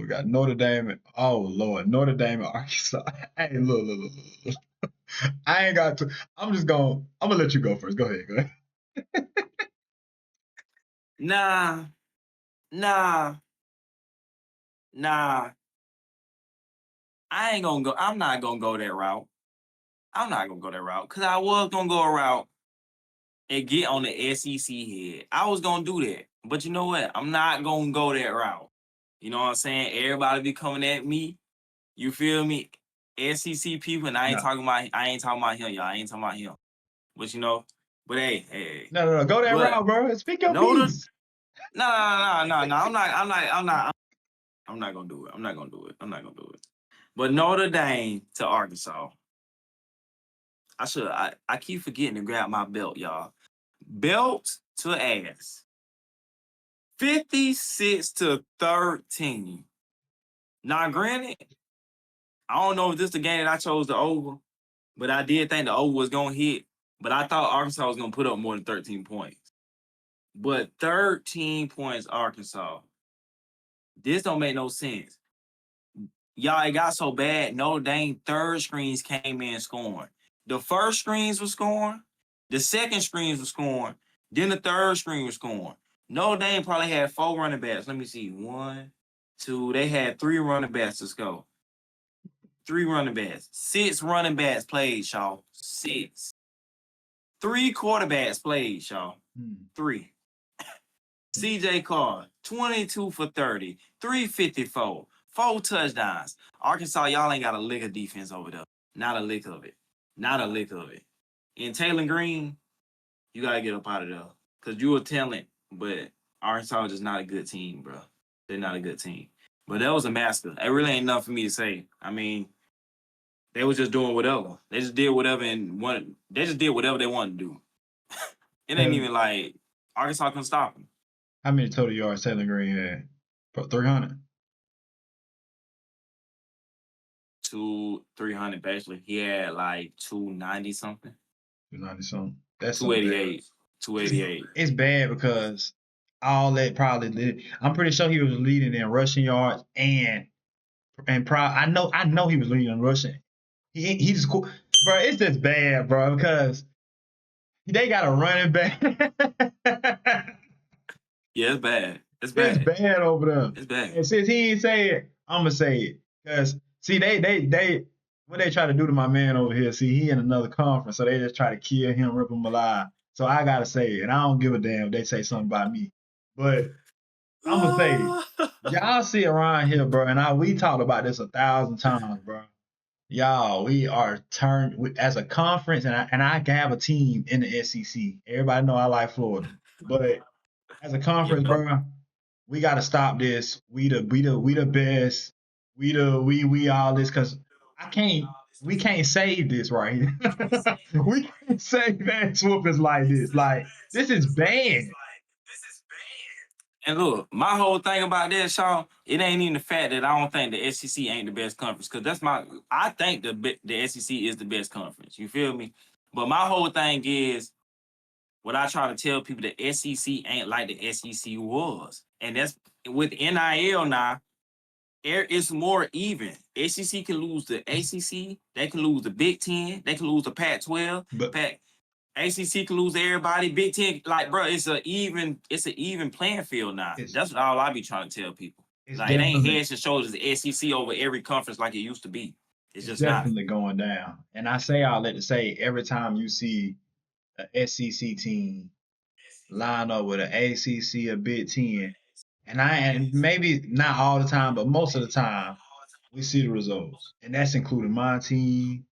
We got Notre Dame. Oh Lord, Notre Dame and Arkansas. Hey, look. I ain't got to. I'm gonna let you go first. Go ahead. Nah. I ain't gonna go. I'm not gonna go that route. Because I was gonna go a route and get on the SEC head. I was gonna do that. But you know what? I'm not gonna go that route. You know what I'm saying? Everybody be coming at me. You feel me? SEC people, and I ain't talking about him, y'all. I ain't talking about him. But hey. No. Go that route, bro. Speak your piece. No. I'm not gonna do it. But Notre Dame to Arkansas. I keep forgetting to grab my belt, y'all. Belt to ass. 56-13. Now, granted, I don't know if this is the game that I chose the over, but I did think the over was going to hit. But I thought Arkansas was going to put up more than 13 points. But 13 points, Arkansas. This don't make no sense. Y'all, it got so bad, Notre Dame third screens came in scoring. The first screens were scoring. The second screens were scoring. Then the third screen was scoring. Notre Dame probably had 4 running backs. Let me see. 1, 2. They had 3 running backs to go. 3 running backs. 6 running backs played, y'all. 6. 3 quarterbacks played, y'all. 3. CJ Carr, 22 for 30, 354, 4 touchdowns. Arkansas, y'all ain't got a lick of defense over there. Not a lick of it. And Taylor Green, you got to get up out of there. Because you're a talent, but Arkansas is just not a good team, bro. They're not a good team. But that was a massacre. It really ain't enough for me to say. I mean, they was just doing whatever. They just did whatever they wanted to do. It ain't even like Arkansas couldn't stop them. How many total yards Taylor Green had? 300. 300 basically. He had like 290 something. 290 something. That's 288. 288. It's bad because all that probably. I'm pretty sure he was leading in rushing yards and I know he was leading in rushing. He's cool, bro. It's just bad, bro, because they got a running back. Yeah, it's bad. It's bad over there. It's bad. And since he ain't say it, I'm gonna say it. Because see, they what they try to do to my man over here. See, he in another conference, so they just try to kill him, rip him alive. So I gotta say it, and I don't give a damn if they say something about me. But I'm gonna say it. Y'all see around here, bro, and we talked about this 1,000 times, bro. Y'all, we are turned as a conference, and I can have a team in the SEC. Everybody know I like Florida, but as a conference, bro, we got to stop this. We the best. We all this because we can't save this right here. We can't save ass whoopings like this. Like this is bad. And look, my whole thing about this, Sean, it ain't even the fact that I don't think the SEC ain't the best conference. Because I think the SEC is the best conference. You feel me? But my whole thing is, what I try to tell people, the SEC ain't like the SEC was. And that's with NIL now, it's more even. SEC can lose the ACC. They can lose the Big Ten. They can lose the Pac-12. ACC can lose everybody. Big Ten, like, bro, it's an even playing field now. That's all I be trying to tell people. Like, it ain't heads and shoulders the SEC over every conference like it used to be. It's just definitely going down. And I say all that to say, every time you see an SEC team line up with an ACC or Big Ten, and maybe not all the time, but most of the time, we see the results, and that's including my team,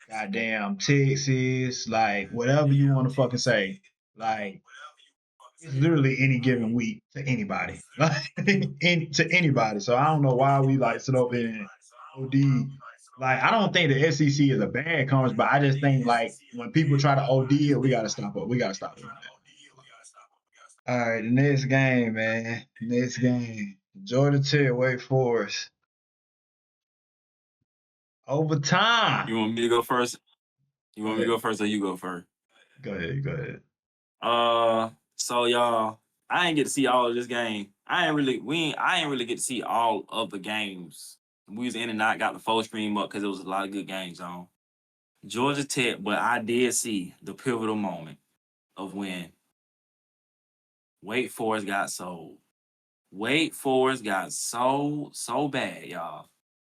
goddamn Texas, like whatever you want to fucking say, like it's literally any given week to anybody, like to anybody. So I don't know why we like sit up in OD. Like I don't think the SEC is a bad conference, but I just think like when people try to OD it, we gotta stop it. We gotta stop it. All right, the next game, man. Next game. Georgia Tech, Wake Forest. Overtime. You want me to go first? You want me to go first or you go first? Go ahead. So y'all, I ain't get to see all of this game. I ain't really get to see all of the games. We was in and out, got the full stream up because there was a lot of good games on. Georgia Tech, but I did see the pivotal moment of when Wake Forest got sold. Wake Forest got so bad, y'all.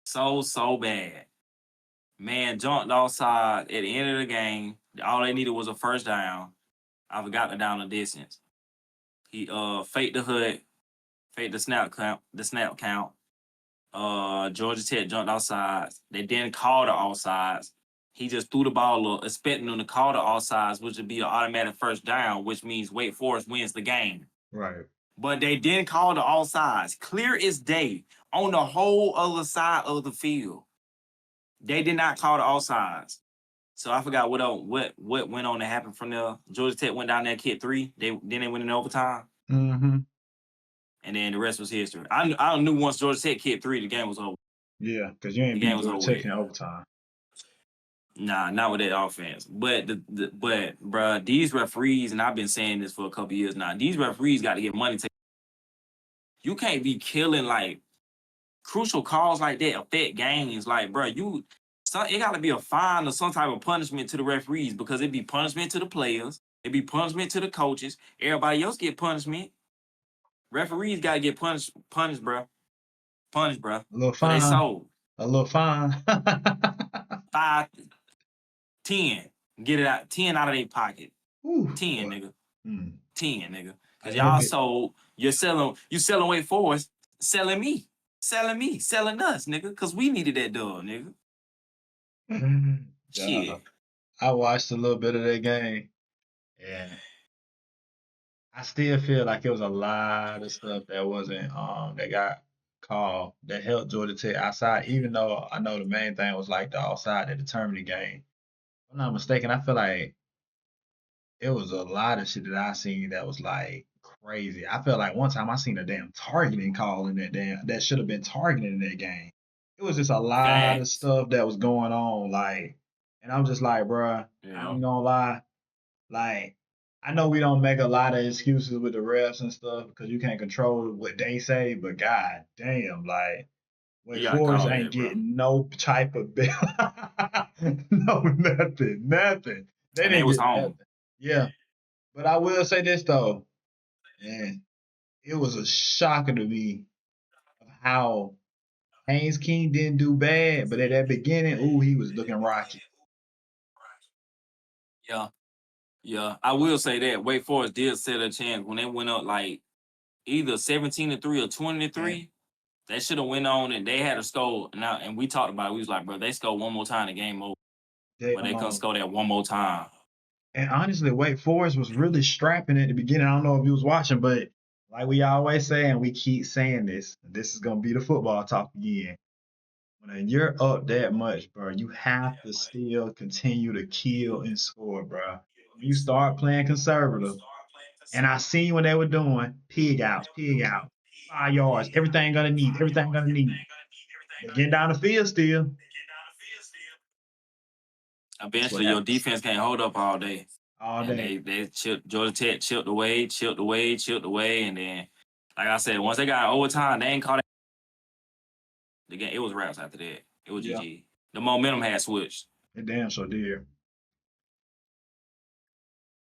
So bad. Man jumped offside at the end of the game. All they needed was a first down. I forgot the down the distance. He faked the hood, faked the snap count. Georgia Tech jumped offsides. They didn't call the offsides. He just threw the ball up, expecting them to call the offsides, which would be an automatic first down, which means Wake Forest wins the game. Right. But they didn't call the offsides. Clear as day on the whole other side of the field. They did not call the offsides. So I forgot what went on to happen from there. Georgia Tech went down there, kicked 3. They went in overtime, Mm-hmm. and then the rest was history. I knew once Georgia Tech kicked 3, the game was over. Yeah, because you The ain't game beat was Georgia over Tech with. in overtime. Nah, not with that offense. But bruh, these referees, and I've been saying this for a couple years now. These referees got to get money. You can't be killing like crucial calls like that affect games. Like, bro, it got to be a fine or some type of punishment to the referees because it be punishment to the players, it be punishment to the coaches. Everybody else get punishment. Referees got to get punished, bro. Punished, bro. A little Cause they fine. sold A little fine. 5, 10, get it out, 10 out of their pocket, Ooh, 10, boy. nigga. Mm. 10, nigga. Cause Hey, that y'all bit. sold, you selling Wake Forest, selling me, selling us, nigga. Cause we needed that dub, nigga. Dog. Shit. I watched a little bit of that game, and I still feel like it was a lot of stuff that wasn't that got called that helped Georgia Tech outside. Even though I know the main thing was like the offside that determined the game. If I'm not mistaken, I feel like it was a lot of shit that I seen that was like crazy. I felt like one time I seen a damn targeting call in that should have been targeted in that game. It was just a lot of Facts. stuff that was going on, like, and I'm just like, bruh, I Yeah. ain't gonna lie, like, I know we don't make a lot of excuses with the refs and stuff because you can't control what they say, but god damn, like, You Wake gotta Forest call ain't that, bro. getting no type of bill, no nothing. They And they didn't was get home. nothing. Yeah, but I will say this though, man, it was a shocker to me of how Haynes King didn't do bad, but at that beginning, ooh, he was looking rocky. Yeah. Yeah. I will say that Wake Forest did set a chance when they went up like either 17-3 or And 20-3. They should have went on and they had a score. Now, and we talked about it. We was like, bro, they score one more time, the game over. they But they couldn't score that one more time. and honestly, Wake Forest was really strapping at the beginning. I don't know if you was watching, but like we always say, and we keep saying this, this is gonna be the football talk again. When you're up that much, bro, you have to still continue to kill and score, bro. When you start playing conservative, and I seen what they were doing, pig out, 5 yards, everything gonna need. But getting down the field still, that's what Eventually, your happens defense can't hold up all day. all And day. they chipped, Georgia Tech chipped away. And then, like I said, once they got overtime, they ain't caught it. The game, it was wraps after that. It was Yeah, GG. The momentum had switched. it damn sure did.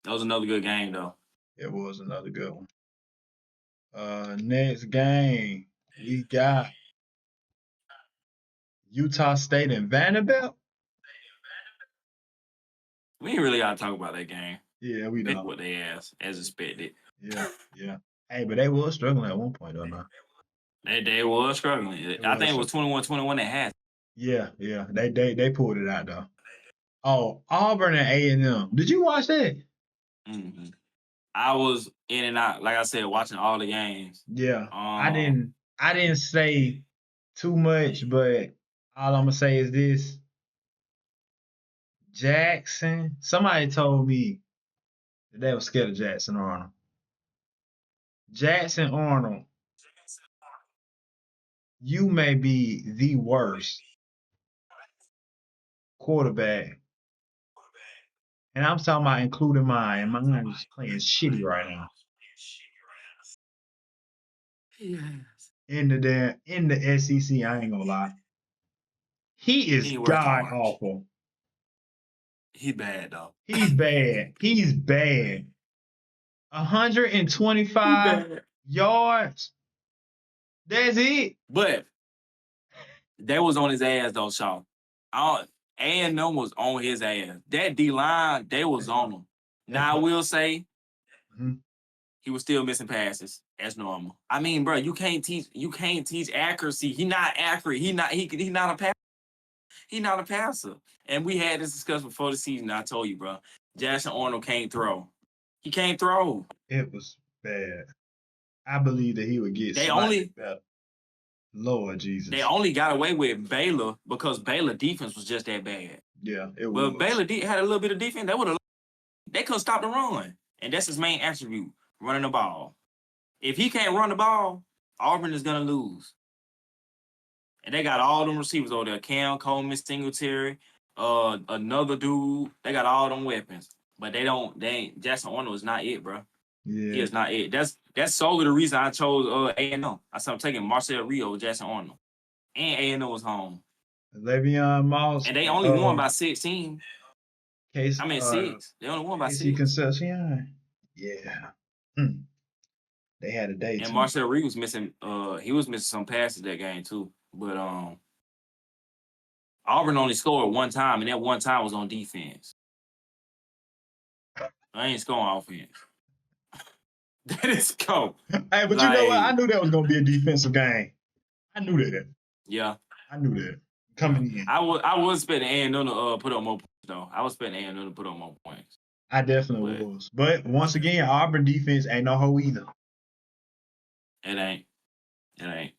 That was another good game, though. It was another good one. Next game we got Utah State and Vanderbilt. We ain't really got to talk about that game. Yeah, we Pick know. what they asked, as expected. Yeah, yeah. Hey, but they was struggling at one point, though. Now They was struggling. they I was. think it was 21-21 at half. Yeah, yeah. They pulled it out though. Oh, Auburn and A&M. Did you watch that? Mm-hmm. I was in and out, like I said, watching all the games. Yeah. I Um, didn't. I didn't say too much, but all I'm gonna say is this: Jackson. Somebody told me that they were scared of Jackson Arnold. Jackson Arnold, you may be the worst quarterback, and I'm talking about including mine. And mine is playing shitty right now. Yes. in the SEC. I ain't gonna lie. He is He worse than god March. awful. He bad though. He's bad. He's bad. He 125 bad. yards. That's it. But they was on his ass though, Shaw. A&M was on his ass. That D line, they was on him. Now I will say Mhm. he was still missing passes as normal. I mean, bro, you can't teach accuracy. He not accurate. He not a passer. He not a passer. And we had this discussion before the season. I told you, bro. Jackson Arnold can't throw. He can't throw. It was bad. I believe that he would get They slightly only better. Lord Jesus. got away with Baylor because Baylor defense was just that bad. Yeah, it Well, if was. Baylor had a little bit of defense, they couldn't stop the run. And that's his main attribute, running the ball. If he can't run the ball, Auburn is gonna lose. And they got all them receivers over there. Cam Coleman, Singletary, another dude. They got all them weapons. But they ain't Jackson Arnold is not it, bro. He Yeah. is not it. That's solely the reason I chose A&M. I said I'm taking Marcel Rio over Jackson Arnold. And A&M was home. Le'Veon Moss And they and only won by 16. Case I mean 6. They only won by Casey 6. Concepcion. Yeah. Mm. They had a day And too. Marcel Reed was missing he was missing some passes that game too. But Auburn only scored one time, and that one time was on defense. I ain't scoring offense. That is go. Hey, but you know what? I Like, knew that was gonna be a defensive game. I knew that. yeah. I knew that Yeah. coming in. I was expecting A&M to put up more points though. I was expecting A&M to put up more points. I definitely But was. But once again, Auburn defense ain't no hoe either. it ain't. It ain't.